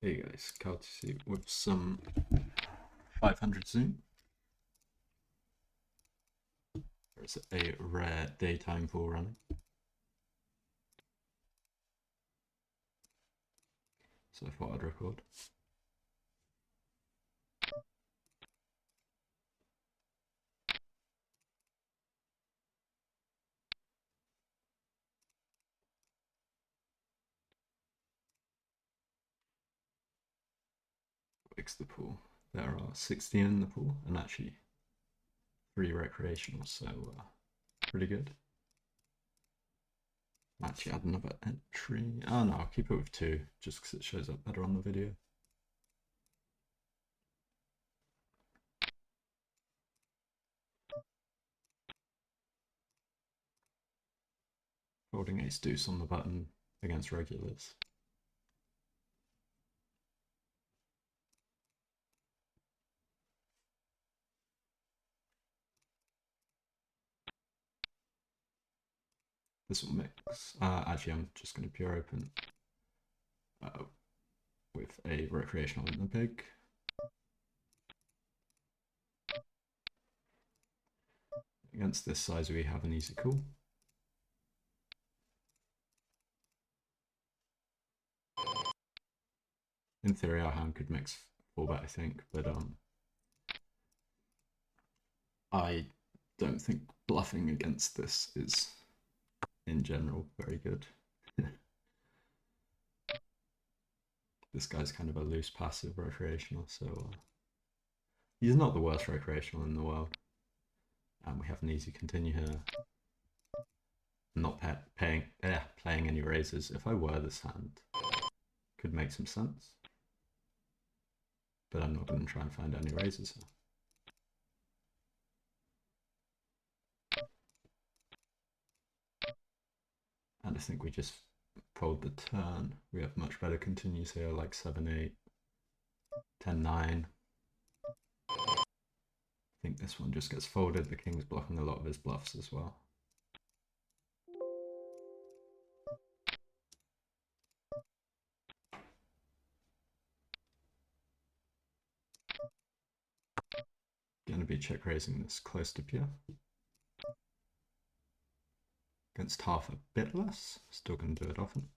Hey guys, Courtesy with some 500 zoom. There's a rare daytime pool running. So I thought I'd record. Fix the pool. There are 16 in the pool and actually 3 recreational, so pretty good. Actually add another entry. Oh no, I'll keep it with 2 just because it shows up better on the video. Holding ace deuce on the button against regulars. This will mix. Actually, I'm just going to pure open with a recreational in the big. Against this size, we have an easy call. In theory, our hand could mix 4-bet, I think, but I don't think bluffing against this is, in general, very good. This guy's kind of a loose passive recreational, so he's not the worst recreational in the world. And we have an easy continue here. Not playing any raises. If I were this hand, could make some sense. But I'm not going to try and find any raises here. And I think we just fold the turn. We have much better continues here, like 7-8, 10-9. I think this one just gets folded. The king's blocking a lot of his bluffs as well. Going to be check raising this close to pure. Against half a bit less. Still going to do it often.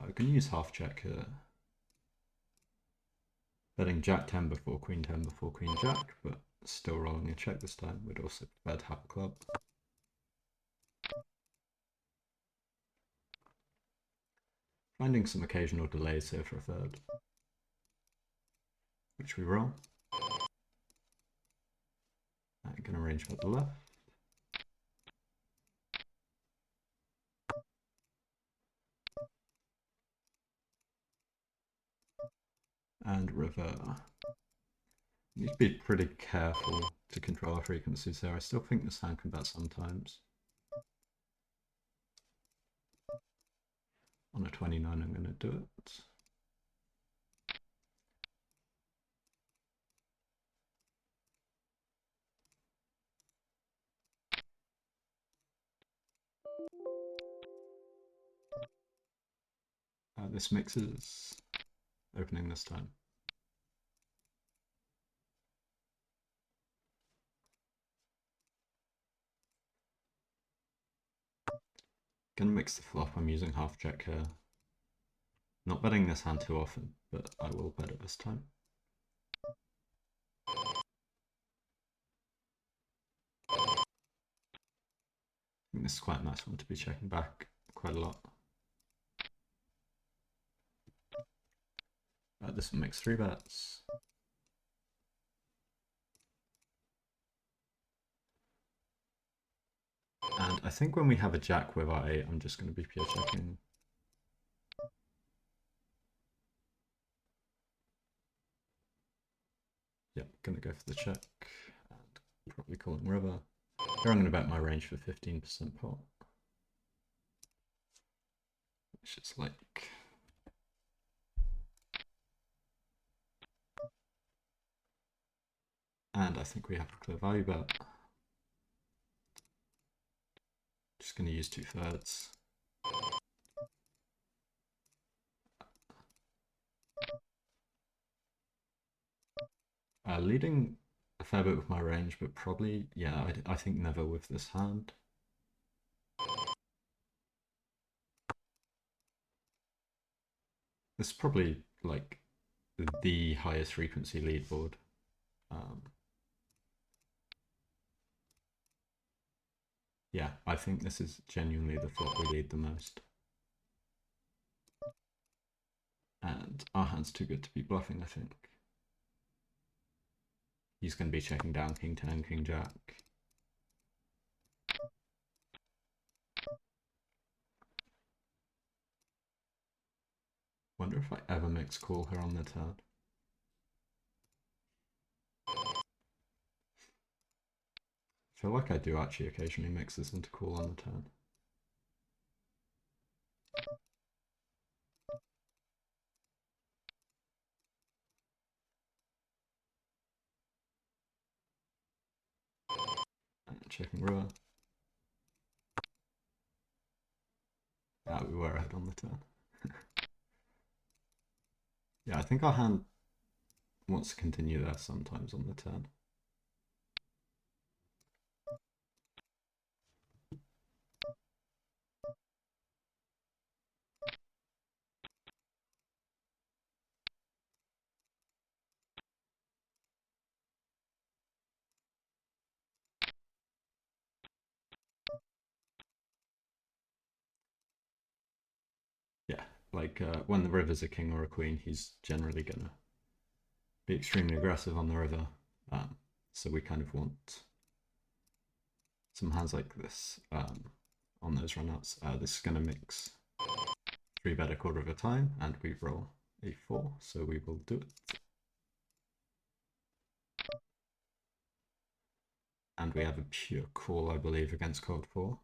I can use half check here. Betting Jack 10 before Queen 10 before Queen Jack, but still rolling a check this time. We'd also prefer to have a club. Finding some occasional delays here for a third, which we roll. I'm going to arrange for the left. And river. You need to be pretty careful to control our frequencies here. I still think this hand can bet sometimes. On a 29, I'm going to do it. This mixes opening this time. Gonna mix the flop. I'm using half check here. Not betting this hand too often, but I will bet it this time. I think this is quite a nice one to be checking back quite a lot. This one makes 3 bets. And I think when we have a jack with our 8, I'm just going to be pure checking. Yep, going to go for the check and probably calling river. Here I'm going to bet my range for 15% pot. Which is like... And I think we have a clear value bet. Just going to use 2/3. Leading a fair bit with my range, but probably, yeah, I think never with this hand. This is probably like the highest frequency leaderboard. Yeah, I think this is genuinely the flop we lead the most. And our hand's too good to be bluffing, I think. He's going to be checking down King 10, King Jack. Wonder if I ever mix call her on the turn. I feel like I do actually occasionally mix this into call on the turn. Checking river. Yeah, we were ahead on the turn. Yeah, I think our hand wants to continue there sometimes on the turn. Yeah, like when the river's a king or a queen, he's generally going to be extremely aggressive on the river. So we kind of want some hands like this on those runouts. This is going to mix 3-bet a quarter of a time, and we roll a 4, so we will do it. And we have a pure call, I believe, against cold 4.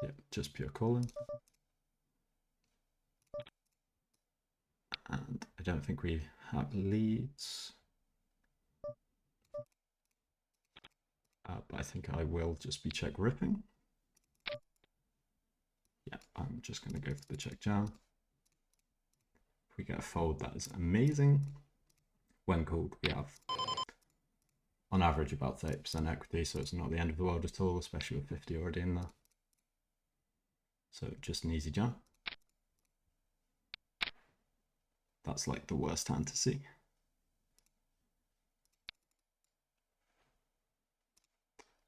Yeah, just pure calling. And I don't think we have leads. But I think I will just be check ripping. Yeah, I'm just going to go for the check jam. If we get a fold, that is amazing. When called, we have on average about 30% equity, so it's not the end of the world at all, especially with 50 already in there. So just an easy jam. That's like the worst hand to see.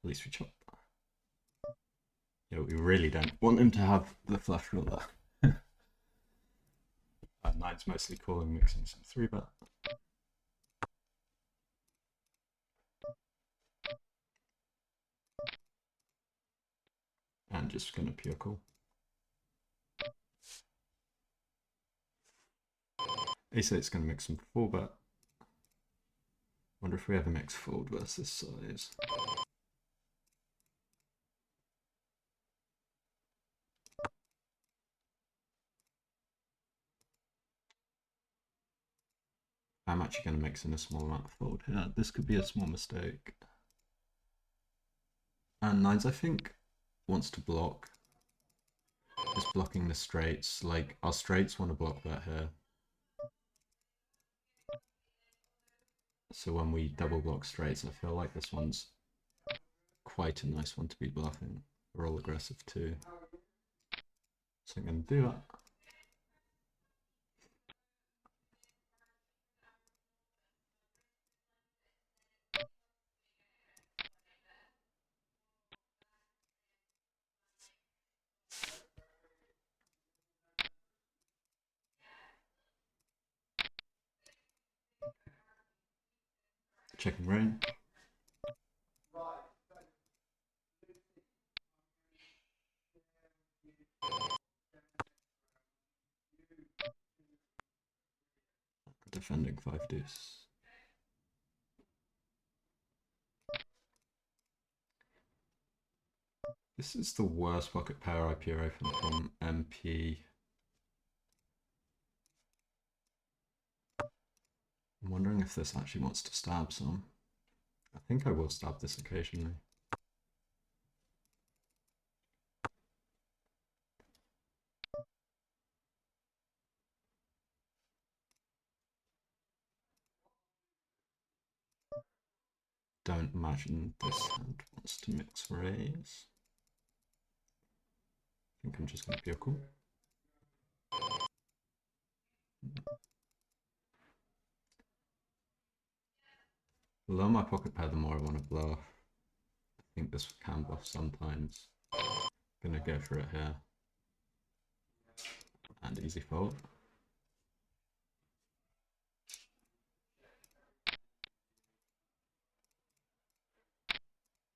At least we chop. Yeah, we really don't want him to have the flush draw there. Nine's mostly calling, mixing some 3-bet. And just going to pure call. Ace-8's going to mix some 4-bet. Wonder if we ever mix fold versus size. I'm actually going to mix in a small amount of fold here. This could be a small mistake. And nines, I think, wants to block. Just blocking the straights. Like, our straights want to block that here. So when we double block straights, I feel like this one's quite a nice one to be bluffing. We're all aggressive too. So I'm going to do that. Checking rain. Defending 5 deuce. This is the worst pocket pair I pure open from MP. I'm wondering if this actually wants to stab some. I think I will stab this occasionally. Don't imagine this hand wants to mix rays. I think I'm just going to be cool. The lower my pocket pair, the more I want to bluff. I think this can bluff sometimes. Gonna go for it here. And easy fold.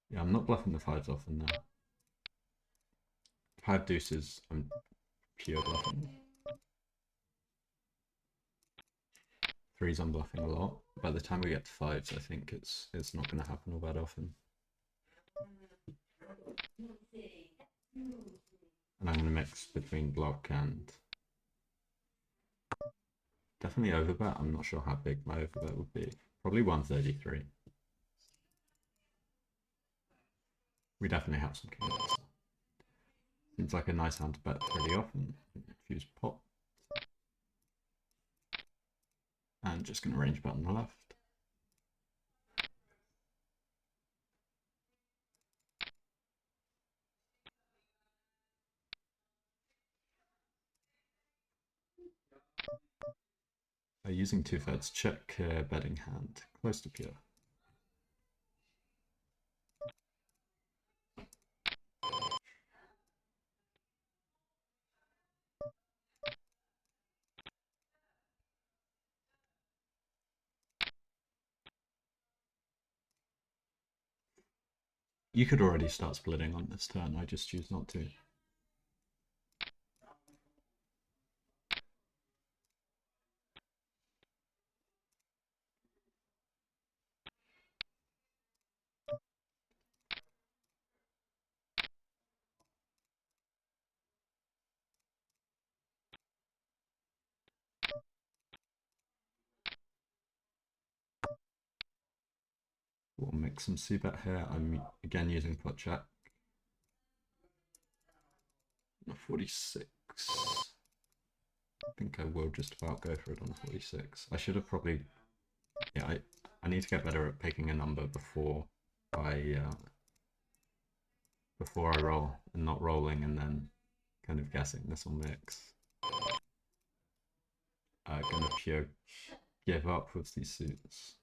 Yeah, I'm not bluffing the fives often now. Five deuces, I'm pure bluffing. Threes, I'm bluffing a lot. By the time we get to fives, I think it's not going to happen all that often. And I'm going to mix between block and definitely overbet. I'm not sure how big my overbet would be. Probably 133. We definitely have some kings. Seems like a nice hand to bet pretty often. Fuse pot. And just going to range bet on the left. Using 2/3 check betting hand, close to pure. You could already start splitting on this turn, I just choose not to. We'll mix some c-bet here. I'm again using pot check. 46. I think I will just about go for it on 46. I should have probably... Yeah, I need to get better at picking a number before I roll, and not rolling and then kind of guessing this will mix. Gonna pure give up with these suits.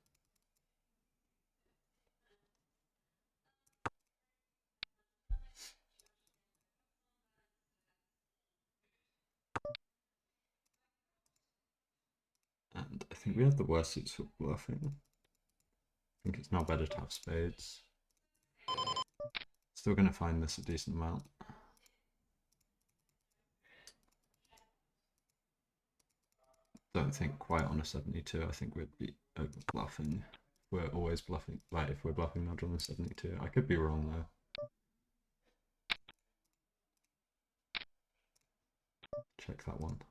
And I think we have the worst suits for bluffing. I think it's now better to have spades. Still going to find this a decent amount. Don't think quite on a 72. I think we'd be over bluffing. We're always bluffing. Like if we're bluffing not on the 72. I could be wrong though. Check that one.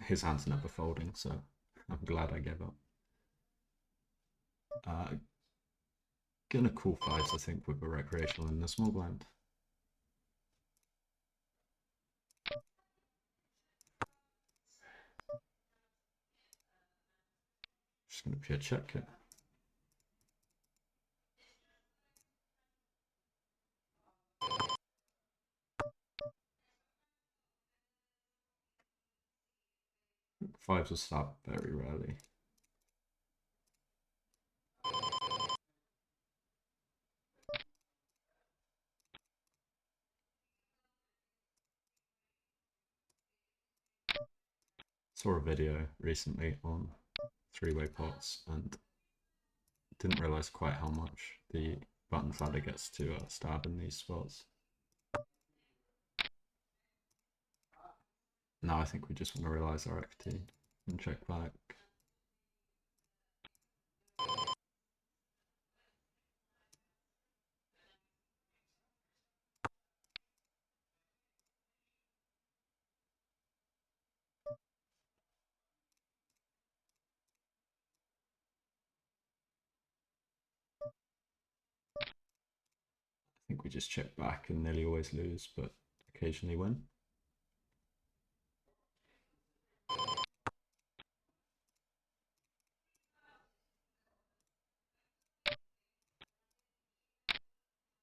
His hand's never folding, so I'm glad I gave up. Gonna call fives, I think, with a recreational in the small blind. Just gonna pure check it. Fives will start very rarely. Saw a video recently on three-way pots and didn't realize quite how much the button flatter gets to stab in these spots. Now I think we just want to realize our equity and check back. just check back and nearly always lose, but occasionally win.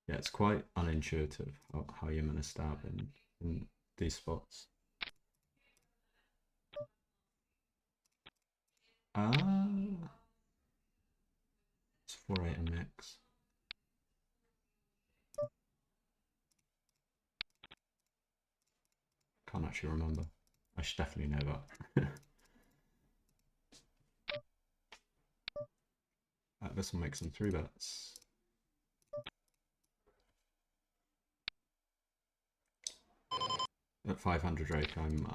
Yeah, it's quite unintuitive how you're meant to stab in these spots. It's 4-8 and mix. Can't actually remember. I should definitely know that. This will make some 3-bets. At 500 rake, I'm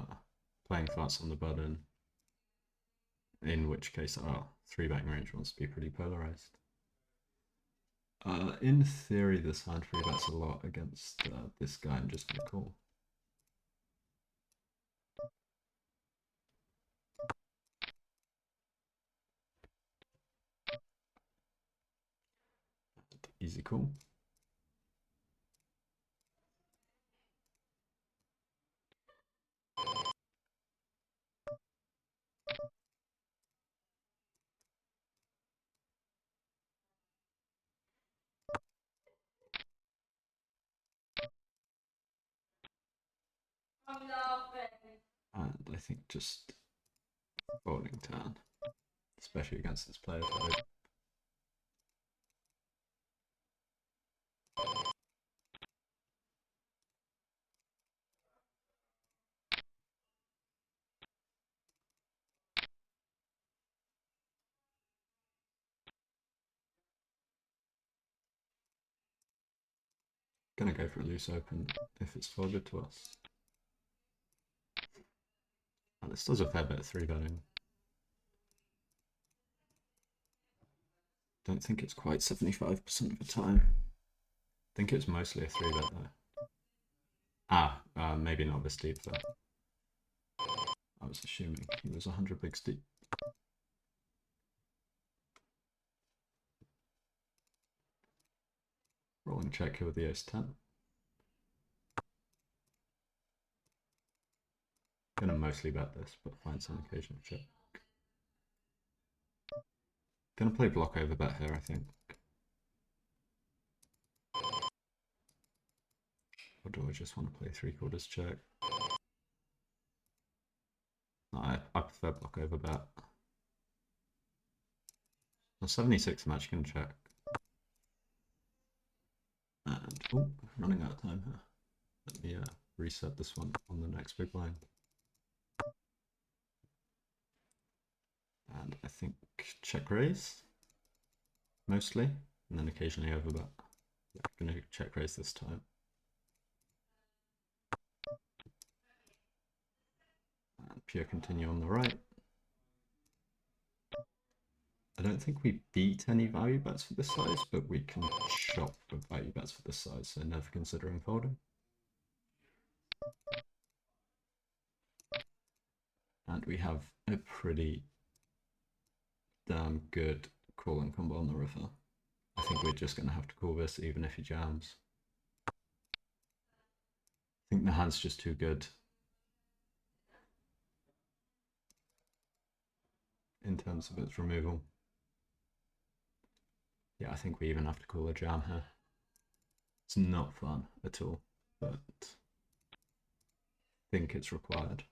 playing flats on the button. In which case, our 3-betting range wants to be pretty polarized. In theory, this hand 3-bets a lot against this guy. I'm just gonna call. Easy call. And I think just folding turn, especially against this player type. Gonna go for a loose open if it's folded to us. And this does a fair bit of 3-betting. Don't think it's quite 75% of the time. I think it's mostly a 3-bet though. Maybe not this deep though. I was assuming he was 100 bigs deep. Rolling check here with the ace-10. Gonna mostly bet this, but find some occasional check. Gonna play block over bet here, I think. Or do I just want to play 3/4 check? No, I prefer block over bet. Well, 76 match can check. And, oh, running out of time here. Let me reset this one on the next big blind. And I think check raise, mostly, and then occasionally overbet. Yeah, I'm gonna check raise this time. And pure continue on the right. I don't think we beat any value bets for this size, but we can shop with value bets for this size, so never considering folding. And we have a pretty damn good calling combo on the river. I think we're just going to have to call this even if he jams. I think the hand's just too good in terms of its removal. Yeah, I think we even have to call a jam here. It's not fun at all, but I think it's required.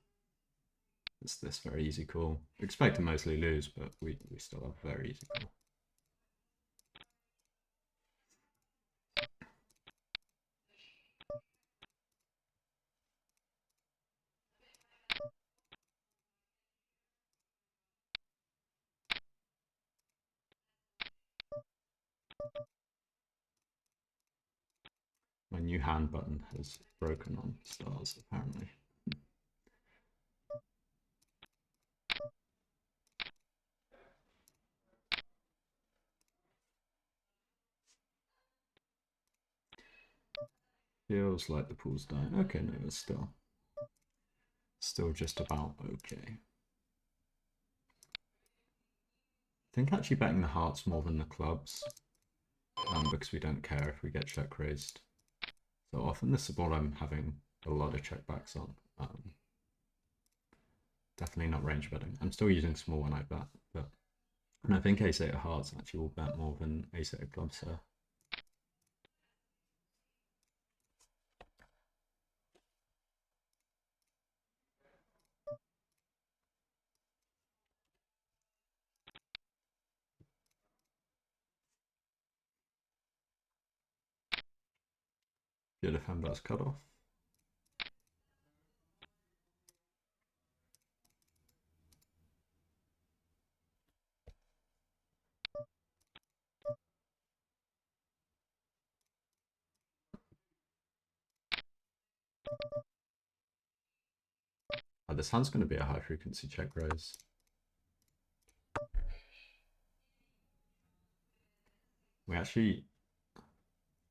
It's this very easy call. Expect to mostly lose, but we still have a very easy call. My new hand button has broken on stars, apparently. Feels like the pool's dying. Okay, no, it's still just about okay. I think actually betting the hearts more than the clubs, because we don't care if we get check raised. So often this is a board I'm having a lot of checkbacks on. Definitely not range betting. I'm still using small when I bet, but and I think ace-8 of hearts actually will bet more than ace-8 of clubs here. Good if hand cut off. Oh, this hand's going to be a high frequency check raise. We actually, I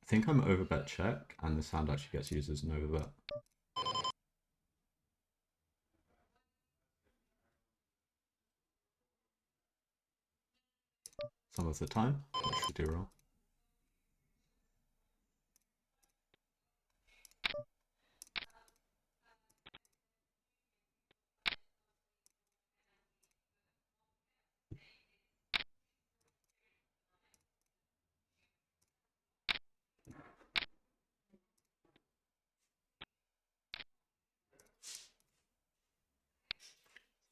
think I'm overbet check, and this hand actually gets used as an overbet. Some of the time, which we do wrong.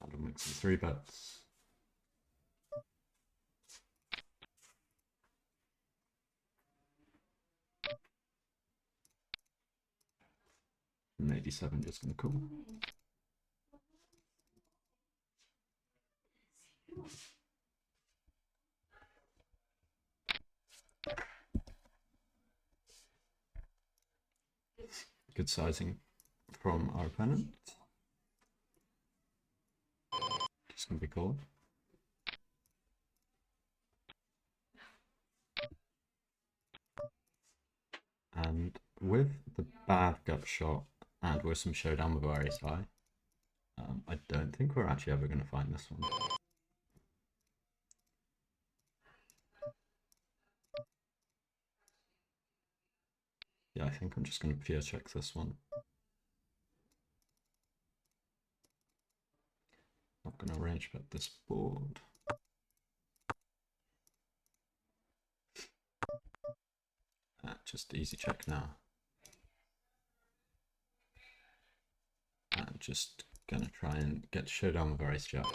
I'll make some 3-bets. And 87 just going to call. Good sizing from our opponent. Just going to be called. And with the bad gut shot and with some showdown with our ace high, I don't think we're actually ever going to find this one. Yeah, I think I'm just going to pure check this one. Not going to range bet this board. Just easy check now. And just going to try and get showdown with our ace jack.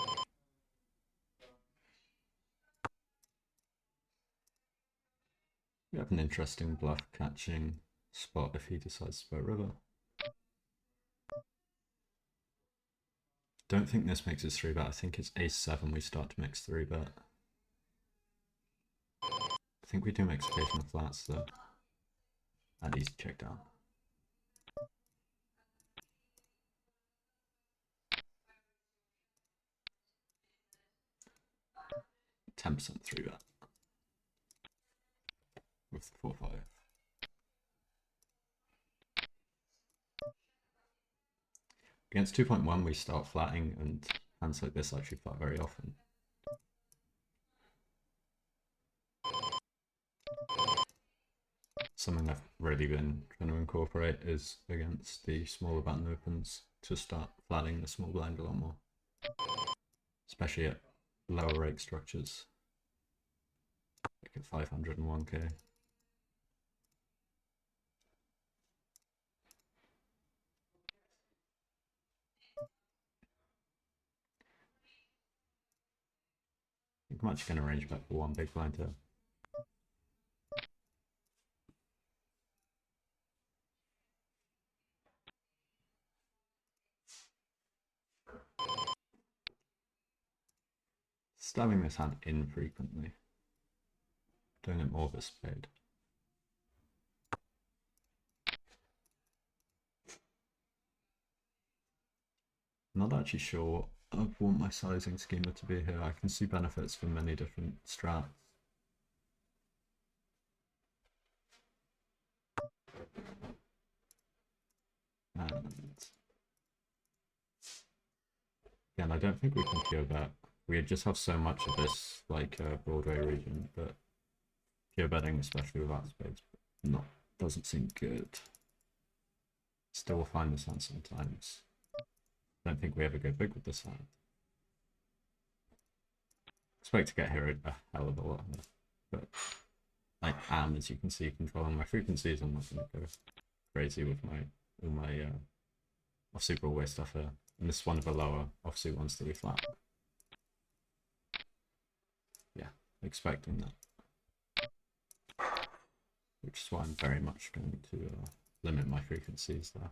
We have an interesting bluff catching spot if he decides to bet river. Don't think this makes us 3-bet. I think it's ace-7 we start to mix 3-bet. I think we do mix occasional flats though. And easy check down. %, 3-bet. With the 4-5. Against 2.1 we start flatting, and hands like this actually flat very often. Something I've really been trying to incorporate is against the smaller button opens to start flatting the small blind a lot more. Especially at lower rake structures. Like at 501k. I think I'm actually going to range bet for one big blind here. Stabbing this hand infrequently. Doing it more of a spade. Not actually sure I want my sizing schema to be here. I can see benefits from many different strats. And again, I don't think we can pure bet. We just have so much of this like Broadway region, but pure betting, especially without spades, doesn't seem good. Still will find this hand sometimes. Don't think we ever go big with this hand. Expect to get here a hell of a lot here. But I am, as you can see, controlling my frequencies. I'm not going to go crazy with all my offsuit Broadway stuff here. And this is one of the lower offsuit ones that we flat. Yeah, expecting that. Which is why I'm very much going to limit my frequencies there.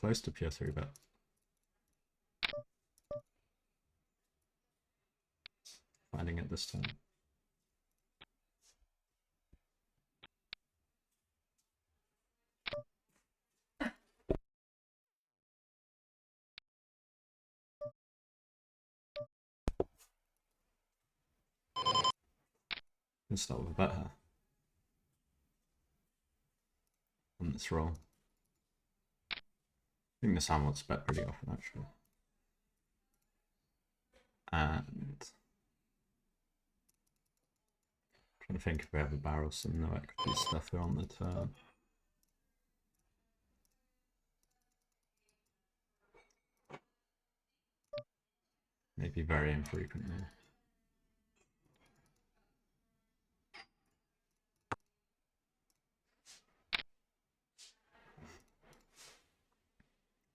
Close to pure 3-bet. Finding it this time. Let's start with a bet here. On this roll. I think this hand wants to bet pretty often actually. And trying to think if we have a barrel, some no equity stuff here on the turn. Maybe very infrequently.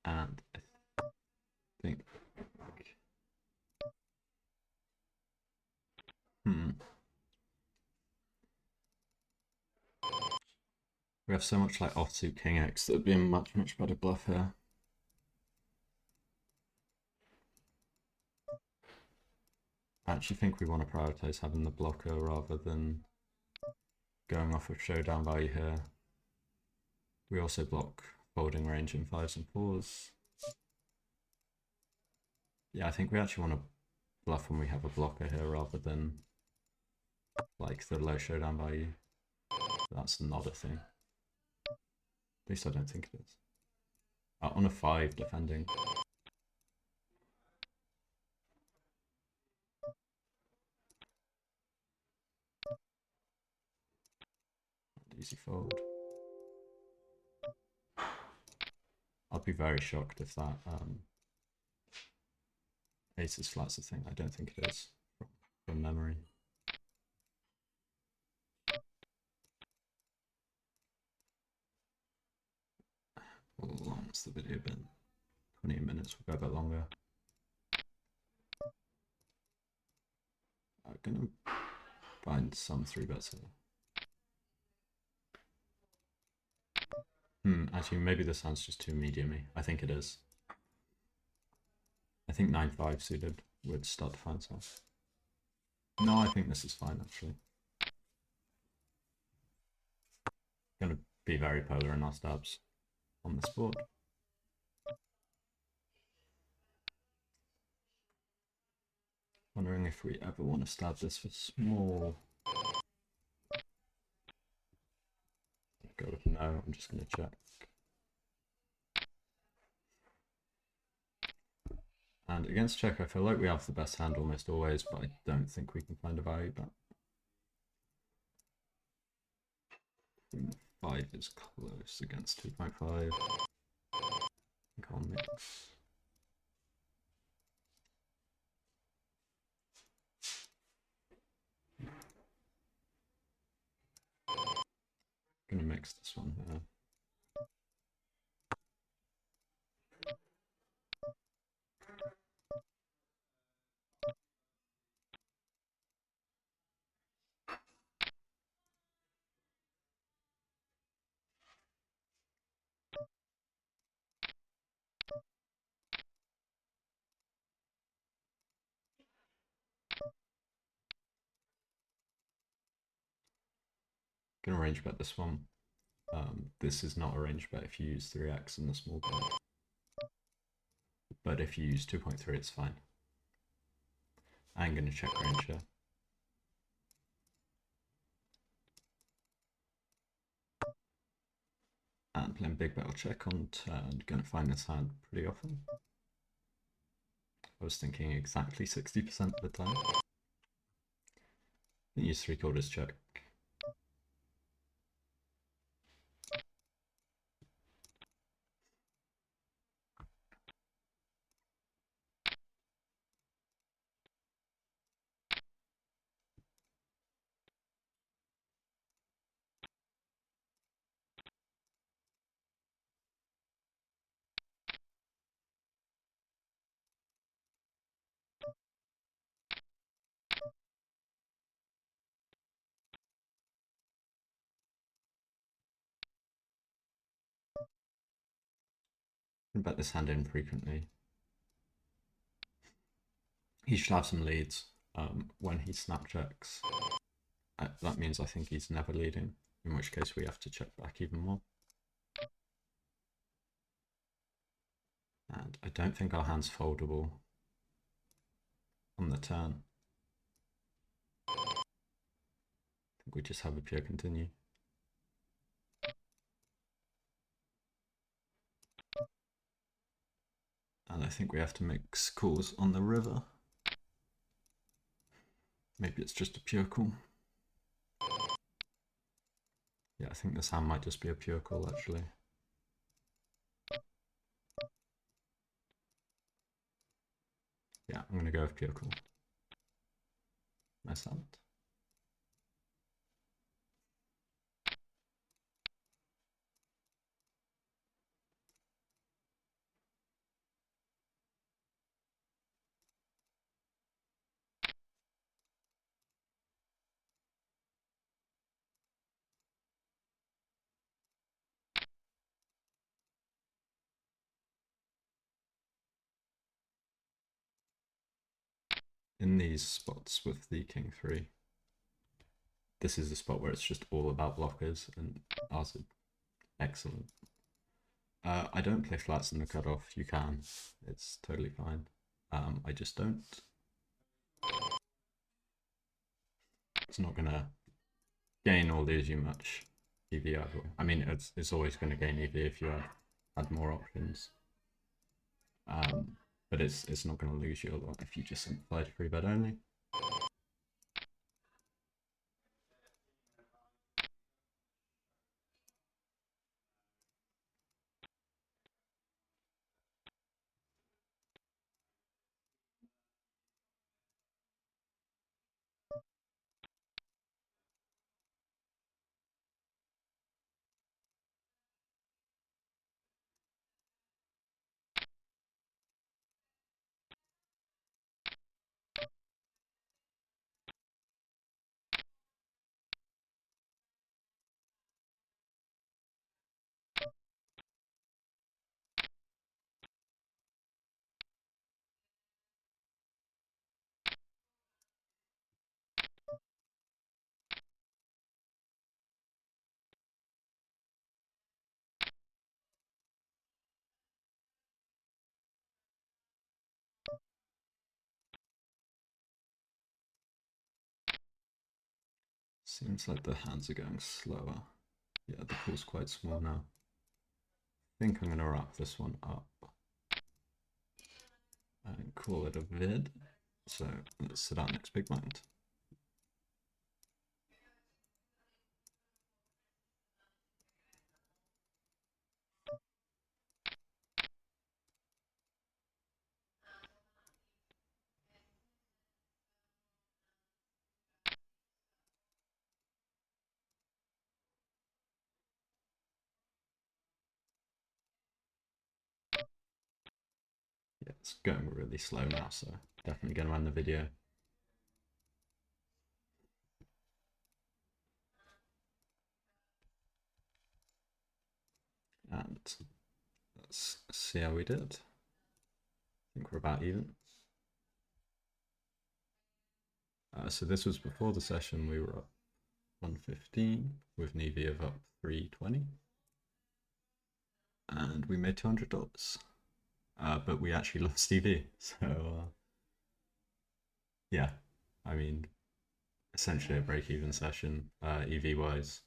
And I think we have so much like offsuit King X that would be a much better bluff here. I actually think we want to prioritize having the blocker rather than going off of showdown value here. We also block folding range in 5s and 4s. Yeah, I think we actually want to bluff when we have a blocker here rather than like the low showdown value. That's not a thing. At least I don't think it is. On a 5 defending. Easy fold. I'll be very shocked if that aces flats a thing. I don't think it is from memory. How long's the video been? 20 minutes, we'll go a bit longer. I'm gonna find some 3-bets here. Actually, maybe this hand's just too medium-y. I think it is. I think 9-5 suited would start to find some. No, I think this is fine, actually. Gonna be very polar in our stabs on this board. Wondering if we ever want to stab this for small. Go with no, I'm just going to check. And against check, I feel like we have the best hand almost always, but I don't think we can find a value bet. 5 is close against 2.5. I think I'll mix. Gonna mix this one here. Gonna range bet this one. This is not a range bet if you use 3x in the small blind. But if you use 2.3, it's fine. I'm gonna check range here. And playing big bet, I'll check on turn. Gonna find this hand pretty often. I was thinking exactly 60% of the time. Can use 3/4 check. I bet this hand in frequently. He should have some leads when he snap checks. That means I think he's never leading, in which case we have to check back even more. And I don't think our hand's foldable on the turn. I think we just have a pure continue. And I think we have to mix calls on the river. Maybe it's just a pure call. Yeah, I think this hand might just be a pure call actually. Yeah, I'm gonna go with pure call. Nice hand. In these spots with the king 3, this is the spot where it's just all about blockers, and ours are excellent. I don't play flats in the cutoff. You can. It's totally fine. I just don't. It's not gonna gain or lose you much EV either. I mean, it's always going to gain EV if you add more options. But it's not going to lose you a lot if you just simplify to 3-bet only. Seems like the hands are going slower. Yeah, the pool's quite small now. I think I'm going to wrap this one up and call it a vid. So let's sit out next big blind. Yeah, it's going really slow now, so definitely going to end the video. And let's see how we did. I think we're about even. So this was before the session. We were up 115 with an EV of up 320. And we made $200. But we actually lost EV. So yeah, I mean, essentially a break-even session, EV-wise.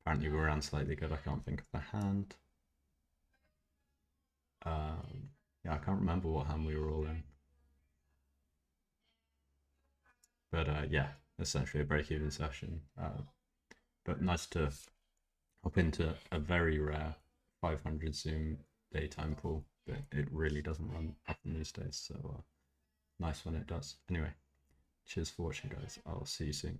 Apparently we ran slightly good. I can't think of the hand. Yeah, I can't remember what hand we were all in. But yeah, essentially a break-even session. But nice to hop into a very rare 500 zoom daytime pool, but it really doesn't run often these days. So nice when it does. Anyway, cheers for watching, guys. I'll see you soon.